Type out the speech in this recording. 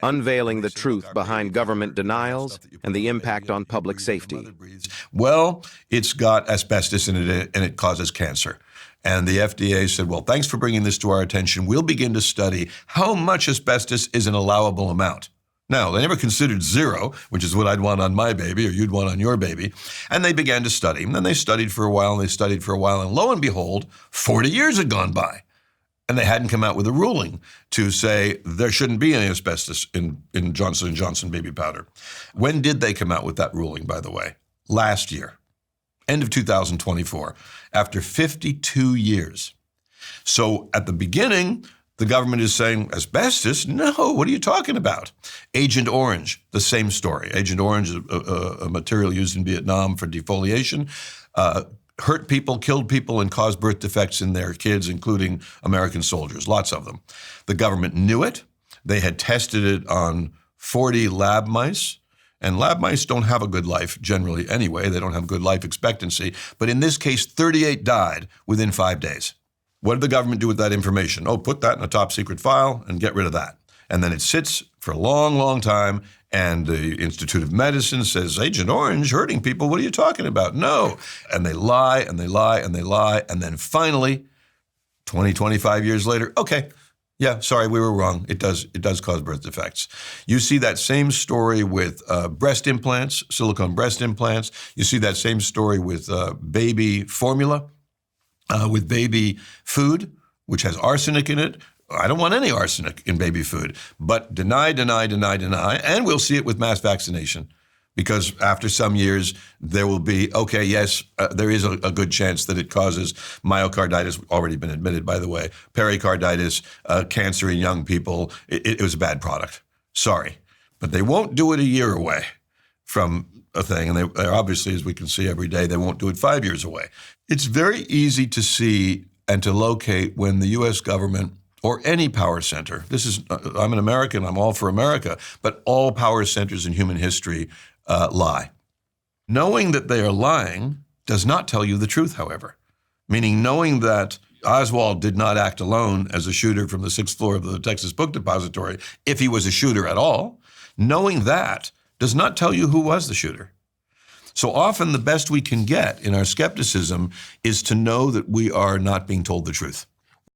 unveiling the truth behind government denials and the impact on public safety. Well, it's got asbestos in it and it causes cancer. And the FDA said, well, thanks for bringing this to our attention. We'll begin to study how much asbestos is an allowable amount. Now, they never considered zero, which is what I'd want on my baby or you'd want on your baby. And they began to study. And then they studied for a while and they studied for a while. And lo and behold, 40 years had gone by. And they hadn't come out with a ruling to say there shouldn't be any asbestos in Johnson & Johnson baby powder. When did they come out with that ruling, by the way? Last year, end of 2024, after 52 years. So at the beginning, the government is saying, asbestos? No, what are you talking about? Agent Orange, the same story. Agent Orange is a material used in Vietnam for defoliation, hurt people, killed people, and caused birth defects in their kids, including American soldiers, lots of them. The government knew it. They had tested it on 40 lab mice. And lab mice don't have a good life generally anyway. They don't have good life expectancy. But in this case, 38 died within 5 days. What did the government do with that information? Oh, put that in a top secret file and get rid of that. And then it sits for a long, long time. And the Institute of Medicine says, Agent Orange hurting people, what are you talking about? No. And they lie and they lie and they lie. And then finally, 20, 25 years later, okay, yeah, sorry, we were wrong. It does cause birth defects. You see that same story with breast implants, silicone breast implants. You see that same story with baby formula, with baby food, which has arsenic in it. I don't want any arsenic in baby food, but deny, and we'll see it with mass vaccination. Because after some years, there will be, okay, yes, there is a good chance that it causes myocarditis, already been admitted, by the way, pericarditis, cancer in young people. It was a bad product. Sorry. But they won't do it a year away from a thing. And they're obviously, as we can see every day, they won't do it 5 years away. It's very easy to see and to locate when the U.S. government or any power center, I'm an American, I'm all for America, but all power centers in human history lie. Knowing that they are lying does not tell you the truth, however. Meaning knowing that Oswald did not act alone as a shooter from the 6th floor of the Texas Book Depository, if he was a shooter at all, knowing that does not tell you who was the shooter. So often the best we can get in our skepticism is to know that we are not being told the truth.